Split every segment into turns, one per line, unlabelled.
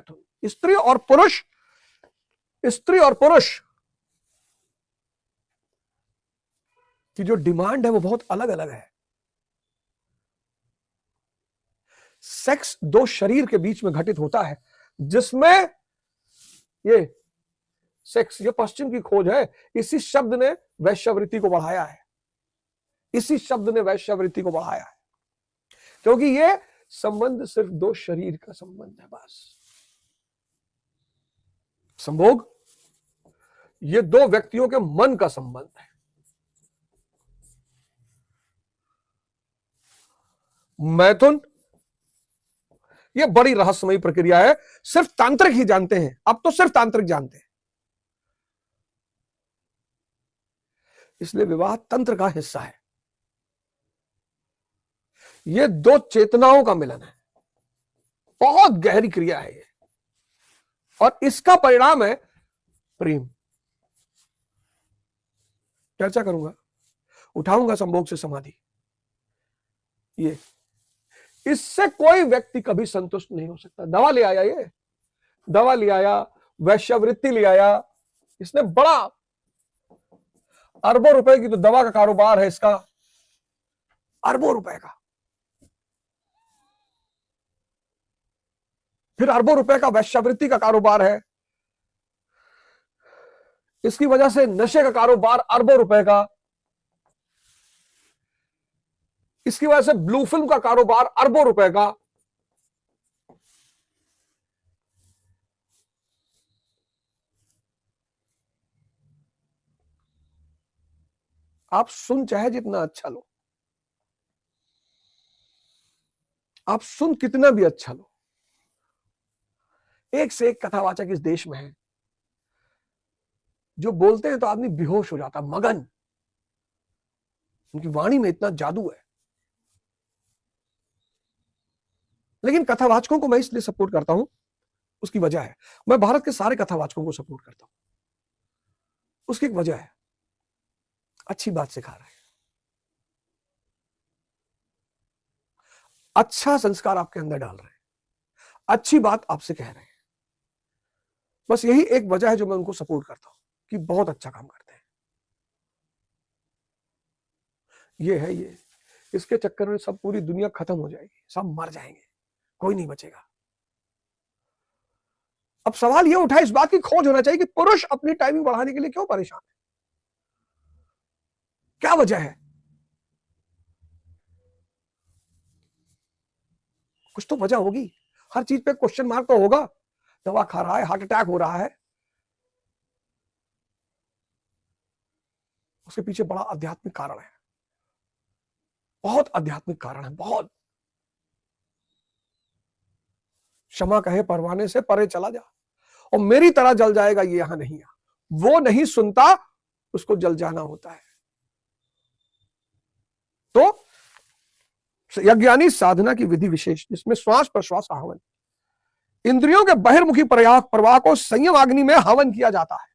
मैथुन। स्त्री और पुरुष, स्त्री और पुरुष की जो डिमांड है वो बहुत अलग अलग है। सेक्स दो शरीर के बीच में घटित होता है, जिसमें ये सेक्स, ये पश्चिम की खोज है, इसी शब्द ने वैश्यावृत्ति को बढ़ाया है, इसी शब्द ने वैश्यावृत्ति को बढ़ाया है, क्योंकि ये संबंध सिर्फ दो शरीर का संबंध है बस। संभोग ये दो व्यक्तियों के मन का संबंध है। मैथुन ये बड़ी रहस्यमयी प्रक्रिया है, सिर्फ तांत्रिक ही जानते हैं, अब तो सिर्फ तांत्रिक जानते हैं, इसलिए विवाह तंत्र का हिस्सा है। ये दो चेतनाओं का मिलन है, बहुत गहरी क्रिया है ये, और इसका परिणाम है प्रेम। चर्चा करूंगा, उठाऊंगा संभोग से समाधि। ये इससे कोई व्यक्ति कभी संतुष्ट नहीं हो सकता। दवा ले आया, ये दवा ले आया, वैश्यावृत्ति ले आया, इसने बड़ा अरबों रुपए की तो दवा का कारोबार है इसका, अरबों रुपए का, फिर अरबों रुपए का वैश्यावृत्ति का कारोबार है, इसकी वजह से नशे का कारोबार अरबों रुपए का, इसकी वजह से ब्लू फिल्म का कारोबार अरबों रुपए का। आप सुन चाहे जितना अच्छा लो, आप सुन कितना भी अच्छा लो, एक से एक कथावाचक इस देश में है जो बोलते हैं तो आदमी बेहोश हो जाता, मगन, उनकी वाणी में इतना जादू है। लेकिन कथावाचकों को मैं इसलिए सपोर्ट करता हूं, उसकी वजह है, मैं भारत के सारे कथावाचकों को सपोर्ट करता हूं, उसकी एक वजह है, अच्छी बात सिखा रहे हैं, अच्छा संस्कार आपके अंदर डाल रहे हैं, अच्छी बात आपसे कह रहे हैं। बस यही एक वजह है जो मैं उनको सपोर्ट करता हूं कि बहुत अच्छा काम करते हैं। ये है, ये इसके चक्कर में सब पूरी दुनिया खत्म हो जाएगी, सब मर जाएंगे, कोई नहीं बचेगा। अब सवाल यह उठा, इस बात की खोज होना चाहिए कि पुरुष अपनी टाइमिंग बढ़ाने के लिए क्यों परेशान है, क्या वजह है? कुछ तो वजह होगी, हर चीज पे क्वेश्चन मार्क तो होगा। दवा खा रहा है, हार्ट अटैक हो रहा है, उसके पीछे बड़ा आध्यात्मिक कारण है, बहुत आध्यात्मिक कारण है, बहुत। क्षमा कहे परवाने से परे चला जा, और मेरी तरह जल जाएगा ये यहां नहीं आ, वो नहीं सुनता, उसको जल जाना होता है। तो यज्ञानी साधना की विधि विशेष, जिसमें श्वास प्रश्वास हवन, इंद्रियों के बहिर्मुखी प्रवाह को संयम अग्नि में हवन किया जाता है।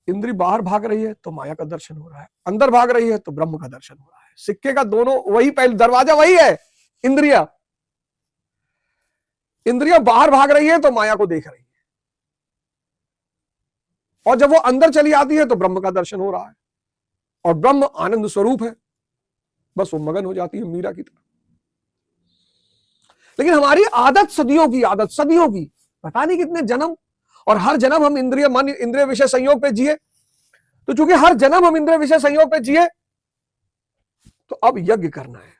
इंद्री बाहर भाग रही है तो माया का दर्शन हो रहा है, अंदर भाग रही है तो ब्रह्म का दर्शन हो रहा है। सिक्के का दोनों वही, पहले दरवाजा वही है, इंद्रिया। इंद्रिया बाहर भाग रही है तो माया को देख रही है, और जब वो अंदर चली आती है तो ब्रह्म का दर्शन हो रहा है, और ब्रह्म आनंद स्वरूप है, बस वो मगन हो जाती है मीरा की तरह। लेकिन हमारी आदत सदियों की, आदत सदियों की, पता नहीं कितने जन्म, और हर जन्म हम इंद्रिय मन इंद्रिय विषय संयोग पे जिए। तो चूंकि हर जन्म हम इंद्रिय विषय संयोग पे जिए, तो अब यज्ञ करना है,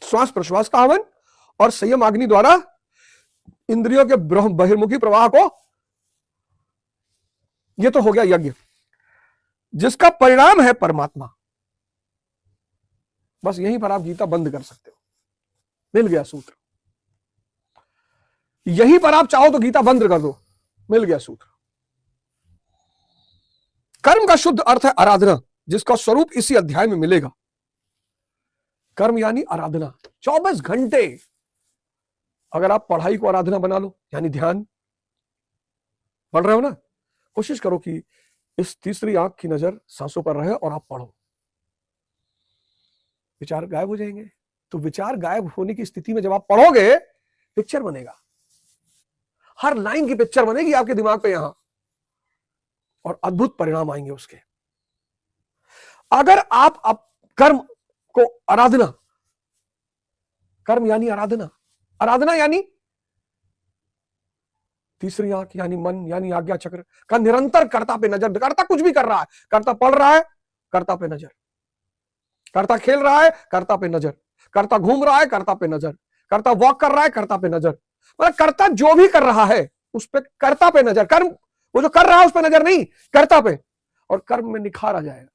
श्वास प्रश्वास का हवन और संयम अग्नि द्वारा इंद्रियों के बहिर्मुखी प्रवाह को, यह तो हो गया यज्ञ, जिसका परिणाम है परमात्मा। बस यहीं पर आप गीता बंद कर सकते हो, मिल गया सूत्र। यहीं पर आप चाहो तो गीता बंद कर दो, मिल गया सूत्र। कर्म का शुद्ध अर्थ है आराधना, जिसका स्वरूप इसी अध्याय में मिलेगा। कर्म यानी आराधना, 24 घंटे अगर आप पढ़ाई को आराधना बना लो, यानी ध्यान पढ़ रहे हो ना, कोशिश करो कि इस तीसरी आंख की नजर सांसों पर रहे और आप पढ़ो, विचार गायब हो जाएंगे, तो विचार गायब होने की स्थिति में जब आप पढ़ोगे, पिक्चर बनेगा, हर लाइन की पिक्चर बनेगी आपके दिमाग पे यहां, और अद्भुत परिणाम आएंगे उसके। अगर आप कर्म को आराधना, कर्म यानी आराधना, आराधना यानी तीसरी आंख यानी मन यानी आज्ञा चक्र का निरंतर कर्ता पे नजर, कर्ता कुछ भी कर रहा है, कर्ता पढ़ रहा है, कर्ता पे नजर, कर्ता खेल रहा है, कर्ता पे नजर, कर्ता घूम रहा है, कर्ता पे नजर, कर्ता वॉक कर रहा है, कर्ता पे नजर, मतलब कर्ता जो भी कर रहा है उस पे कर्ता पे नजर, कर्म वो जो कर रहा है उस पे नजर नहीं, कर्ता पे, और कर्म में निखार आ जाएगा।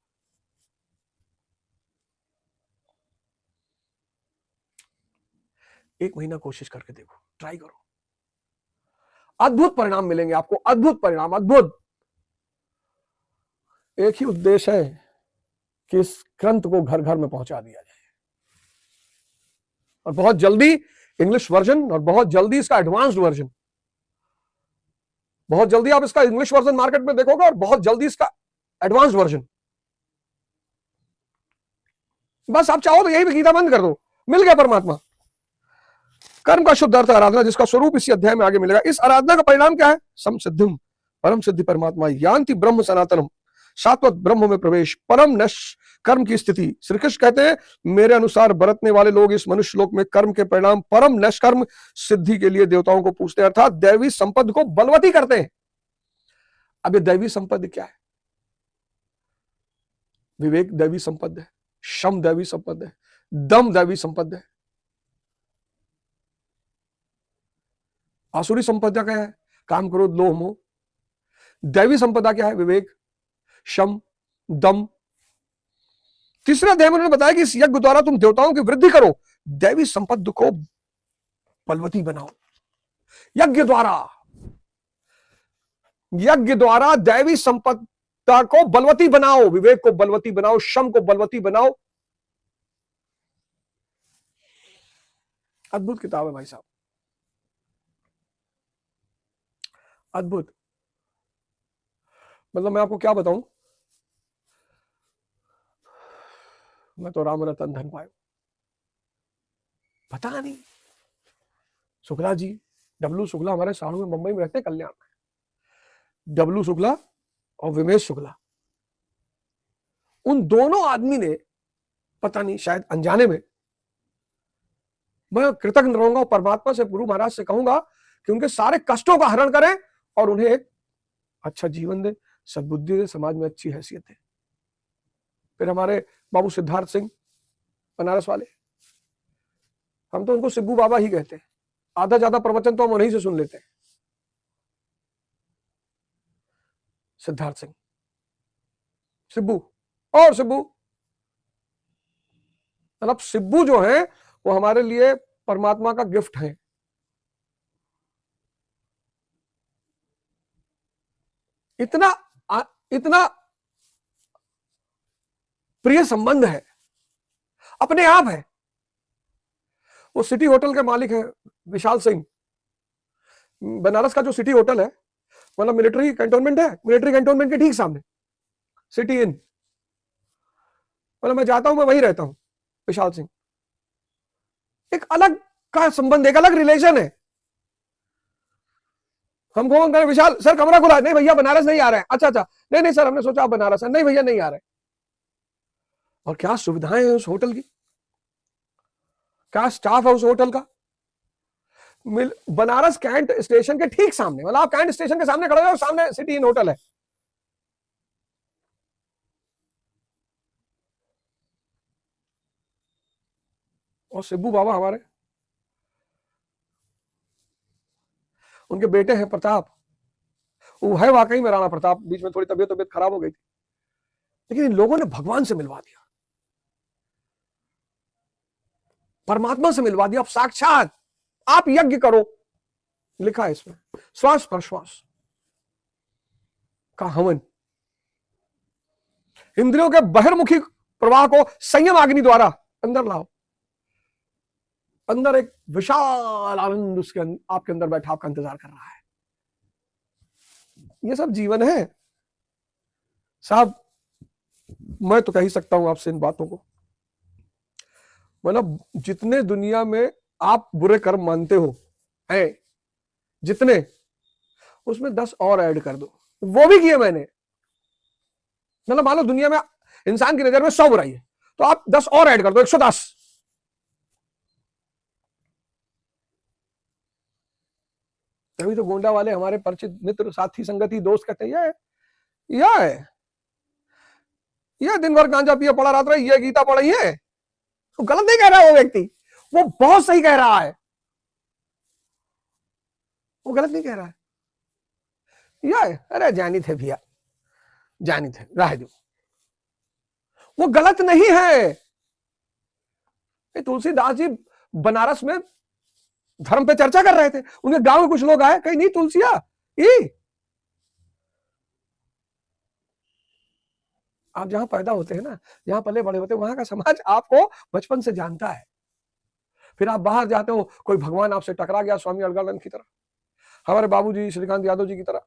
एक महीना कोशिश करके देखो, ट्राई करो, अद्भुत परिणाम मिलेंगे आपको, अद्भुत परिणाम, अद्भुत। एक ही उद्देश्य है कि इस ग्रंथ को घर घर में पहुंचा दिया जाए, और बहुत जल्दी इंग्लिश वर्जन, और बहुत जल्दी इसका एडवांस्ड वर्जन, बहुत जल्दी आप इसका इंग्लिश वर्जन मार्केट में देखोगे, और बहुत जल्दी इसका एडवांस्ड वर्जन। बस आप चाहो तो यही भी गीता बंद कर दो, मिल गया परमात्मा। कर्म का शुद्ध अर्थ आराधना, जिसका स्वरूप इसी अध्याय में आगे मिलेगा। इस आराधना का परिणाम क्या है? समसिद्धिम, परम सिद्धि परमात्मा, यान्ति ब्रह्म सनातनम, शाश्वत ब्रह्म में प्रवेश, परम नश्ट कर्म की स्थिति। श्री कृष्ण कहते हैं, मेरे अनुसार बरतने वाले लोग इस मनुष्य लोक में कर्म के परिणाम परम नश्ट कर्म सिद्धि के लिए देवताओं को पूछते हैं, अर्थात दैवी संपत्ति को बलवती करते हैं। अब ये दैवी संपत्ति क्या है? विवेक दैवी संपत्ति है, शम दैवी संपत्ति है, दम दैवी संपत्ति है। आसुरी संपदा क्या है? काम, क्रोध, लोभ, मोह। दैवी संपदा क्या है? विवेक, शम, दम। तीसरा अध्याय में उन्होंने बताया कि इस यज्ञ द्वारा तुम देवताओं की वृद्धि करो, दैवी संपत्ति को बलवती बनाओ। यज्ञ द्वारा दैवी संपदा को बलवती बनाओ, विवेक को बलवती बनाओ, शम को बलवती बनाओ। अद्भुत किताब है भाई साहब, अद्भुत। मतलब मैं आपको क्या बताऊं, मैं तो राम रतन धन पायो, पता नहीं। शुक्ला जी, डब्लू शुक्ला हमारे साड़ू में मुंबई में रहते, कल्याण में, डब्लू शुक्ला और विमेश शुक्ला, उन दोनों आदमी ने पता नहीं, शायद अनजाने में, मैं कृतज्ञ रहूंगा परमात्मा से, गुरु महाराज से कहूंगा कि उनके सारे कष्टों का हरण करें और उन्हें एक अच्छा जीवन दे, सद्बुद्धि दे, समाज में अच्छी हैसियत दे। फिर हमारे बाबू सिद्धार्थ सिंह बनारस वाले, हम तो उनको सिब्बू बाबा ही कहते हैं, आधा ज्यादा प्रवचन तो हम उन्हीं से सुन लेते हैं। सिद्धार्थ सिंह, सिब्बू और सिब्बू, मतलब सिब्बू जो है वो हमारे लिए परमात्मा का गिफ्ट है। इतना इतना प्रिय संबंध है, अपने आप है। वो सिटी होटल के मालिक है विशाल सिंह, बनारस का जो सिटी होटल है, मतलब मिलिट्री कैंटोनमेंट है, मिलिट्री कैंटोनमेंट के ठीक सामने सिटी इन, मतलब मैं जाता हूं, मैं वहीं रहता हूं। विशाल सिंह, एक अलग का संबंध, एक अलग रिलेशन है। हम फोन करें, विशाल सर कमरा खुला, नहीं भैया बनारस नहीं आ रहे हैं। अच्छा अच्छा, नहीं नहीं सर हमने सोचा आप बनारस है, नहीं भैया नहीं आ रहे। और क्या सुविधाएं हैं उस होटल की, क्या स्टाफ है उस होटल का। बनारस कैंट स्टेशन के ठीक सामने, मतलब आप कैंट स्टेशन के सामने खड़े हो, सामने सिटी इन होटल है। और सिब्बू बाबा हमारे, उनके बेटे हैं प्रताप, वो है वाकई में राणा प्रताप, बीच में थोड़ी तबीयत खराब हो गई थी, लेकिन इन लोगों ने भगवान से मिलवा दिया, परमात्मा से मिलवा दिया। आप साक्षात, आप यज्ञ करो, लिखा है इसमें, श्वास प्रश्वास का हवन, इंद्रियों के बहिर्मुखी प्रवाह को संयम अग्नि द्वारा अंदर लाओ। अंदर एक विशाल आनंद उसके आपके अंदर बैठा आपका इंतजार कर रहा है। ये सब जीवन है साहब। मैं तो कह ही सकता हूं आपसे इन बातों को, मतलब जितने दुनिया में आप बुरे कर्म मानते हो हैं, जितने, उसमें 10 और ऐड कर दो। वो भी किए मैंने। मतलब मान लो दुनिया में इंसान की नजर में 100 बुराई है, तो आप 10 और ऐड कर दो, 110। तभी तो गोंडा वाले हमारे परिचित मित्र साथी संगति दोस्त कहते हैं यह दिन भर गांजा पिया पड़ा रात रहा, ये गीता पढ़ी है। तो गलत नहीं कह रहा है वो व्यक्ति, वो बहुत सही कह रहा है, वो गलत नहीं कह रहा है। अरे जानी थे भैया, जानी थे, राह दो, वो गलत नहीं है। तुलसीदास जी बनारस में धर्म पे चर्चा कर रहे थे, उनके गांव में कुछ लोग आए, कहीं नहीं तुलसिया आप जहां पैदा होते हैं ना, जहां पले बड़े होते हैं, वहां का समाज आपको बचपन से जानता है। फिर आप बाहर जाते हो, कोई भगवान आपसे टकरा गया, स्वामी अलगानंद की तरह, हमारे बाबूजी श्रीकांत यादव जी की तरह।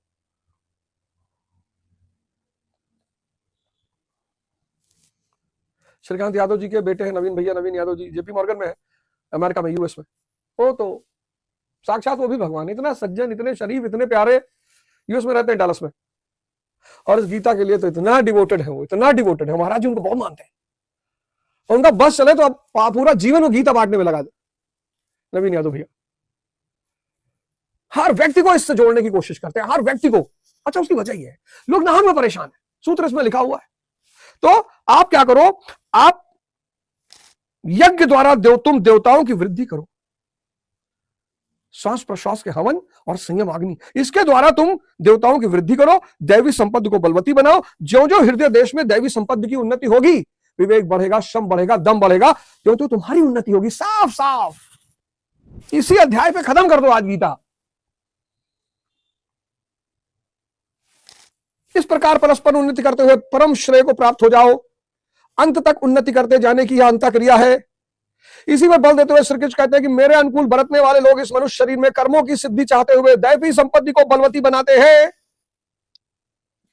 श्रीकांत यादव जी के बेटे हैं नवीन भैया, नवीन यादव जी जेपी मॉर्गन में है, अमेरिका में, यूएस में। वो तो साक्षात वो भी भगवान, इतना सज्जन, इतने शरीफ, इतने प्यारे, यूएस में रहते हैं, डालस में। और इस गीता के लिए तो इतना डिवोटेड है वो, इतना डिवोटेड है, महाराज जी उनको बहुत मानते हैं। और उनका बस चले तो अब पूरा जीवन वो गीता बांटने में लगा दे, नवीन यादव भैया। हर व्यक्ति को इससे जोड़ने की कोशिश करते हैं, हर व्यक्ति को। अच्छा, उसकी वजह ये है, लोग नाम में परेशान है, सूत्र इसमें लिखा हुआ है। तो आप क्या करो, आप यज्ञ द्वारा तुम देवताओं की वृद्धि करो, श्वास प्रश्वास के हवन और संयम अग्नि, इसके द्वारा तुम देवताओं की वृद्धि करो, दैवी संपत्ति को बलवती बनाओ। जो जो हृदय देश में दैवी संपत्ति की उन्नति होगी, विवेक बढ़ेगा, श्रम बढ़ेगा, दम बढ़ेगा, क्यों तो तुम्हारी उन्नति होगी। साफ साफ इसी अध्याय पे खत्म कर दो आज गीता। इस प्रकार परस्पर उन्नति करते हुए परम श्रेय को प्राप्त हो जाओ। अंत तक उन्नति करते जाने की यह अंत क्रिया है। इसी में बल देते हुए श्री कृष्ण कहते हैं कि मेरे अनुकूल बरतने वाले लोग इस मनुष्य शरीर में कर्मों की सिद्धि चाहते हुए दैवी संपत्ति को बलवती बनाते हैं।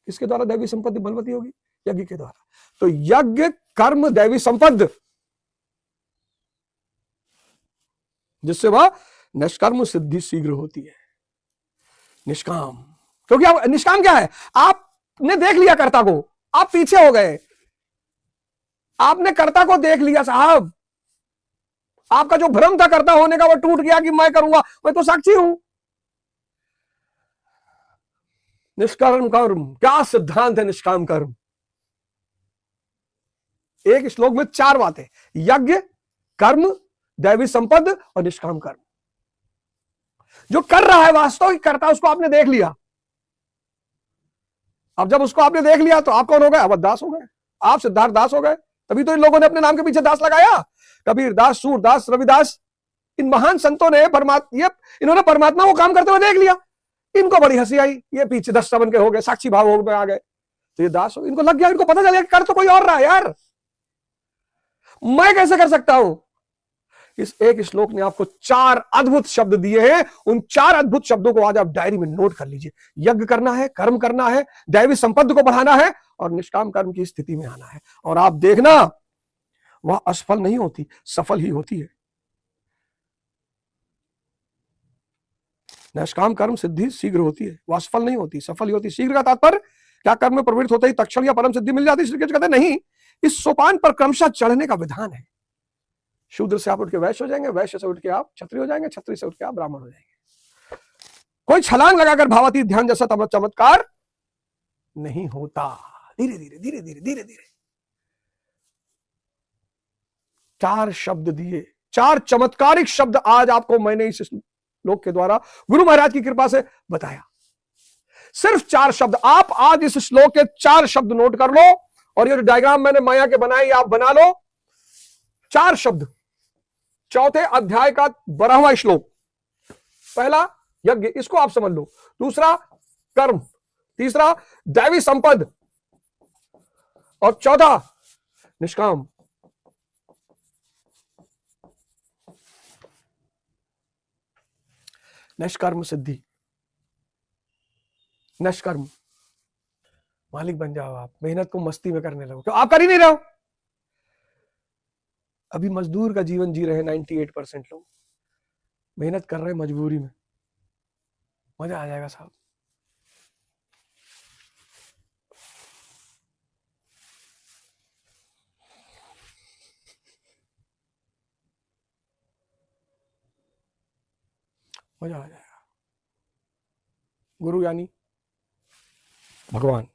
किसके द्वारा दैवी संपत्ति बलवती होगी? यज्ञ के द्वारा। तो यज्ञ कर्म दैवी संपत्ति, जिससे वह निष्कर्म सिद्धि शीघ्र होती है। निष्काम, क्योंकि आप निष्काम क्या है? आपने देख लिया कर्ता को, आप पीछे हो गए, आपने कर्ता को देख लिया साहब। आपका जो भ्रम था कर्ता होने का, वो टूट गया कि मैं करूंगा, मैं तो साक्षी हूं। निष्कर्म कर्म, क्या सिद्धांत है निष्काम कर्म? एक श्लोक में 4 बातें, यज्ञ, कर्म, दैवी संपद और निष्काम कर्म। जो कर रहा है वास्तविक कर्ता, उसको आपने देख लिया। अब जब उसको आपने देख लिया तो आप कौन हो गए? अवध दास हो गए, आप सिद्धार्थ दास हो गए। तभी तो इन लोगों ने अपने नाम के पीछे दास लगाया। कबीर दास, सूरदास, रविदास, इन महान संतों ने इन्होंने परमात्मा को काम करते हुए देख लिया। इनको बड़ी हंसी आई, ये पीछे 10 बन के हो गए, साक्षी भाव हो गए, आ गए, तो ये दास हो। इनको लग गया, इनको पता चल गया कर तो कोई और रहा है यार, मैं कैसे कर सकता हूं? इस एक श्लोक ने आपको 4 अद्भुत शब्द दिए हैं। उन 4 अद्भुत शब्दों को आज आप डायरी में नोट कर लीजिए। यज्ञ करना है, कर्म करना है, दैवी संपत्ति को बढ़ाना है और निष्काम कर्म की स्थिति में आना है। और आप देखना, वह असफल नहीं होती, सफल ही होती है। निष्काम कर्म सिद्धि शीघ्र होती है, वह असफल नहीं होती, सफल ही होती। शीघ्र का तात्पर्य क्या? कर्म में प्रवृत्त होते ही तत्क्षण या परम सिद्धि मिल जाती? श्री कृष्ण कहते नहीं, इस सोपान पर क्रमशः चढ़ने का विधान है। शूद्र से आप उठ के वैश्य हो जाएंगे, वैश्य से उठ के आप क्षत्रिय हो जाएंगे, क्षत्रिय से उठ के आप ब्राह्मण हो जाएंगे। कोई छलांग लगाकर भावातीत ध्यान जैसा चमत्कार नहीं होता। धीरे धीरे धीरे धीरे धीरे धीरे 4 शब्द दिए, 4 चमत्कारिक शब्द आज आपको मैंने इस श्लोक के द्वारा गुरु महाराज की कृपा से बताया। सिर्फ 4 शब्द। आप आज इस श्लोक के 4 शब्द नोट कर लो, और ये डायग्राम मैंने माया के बनाई, आप बना लो। 4 शब्द, 4थे अध्याय का 12वां श्लोक। पहला यज्ञ, इसको आप समझ लो। दूसरा कर्म, तीसरा दैवी संपद, और चौथा निष्काम। निष्कर्म सिद्धि, निष्कर्म। मालिक बन जाओ आप, मेहनत को मस्ती में करने लगो। क्यों? आप कर ही नहीं रहे हो। अभी मजदूर का जीवन जी रहे हैं 98% लोग, मेहनत कर रहे हैं मजबूरी में। मजा आ जाएगा साहब। मजा आ जाएगा। गुरु यानी भगवान।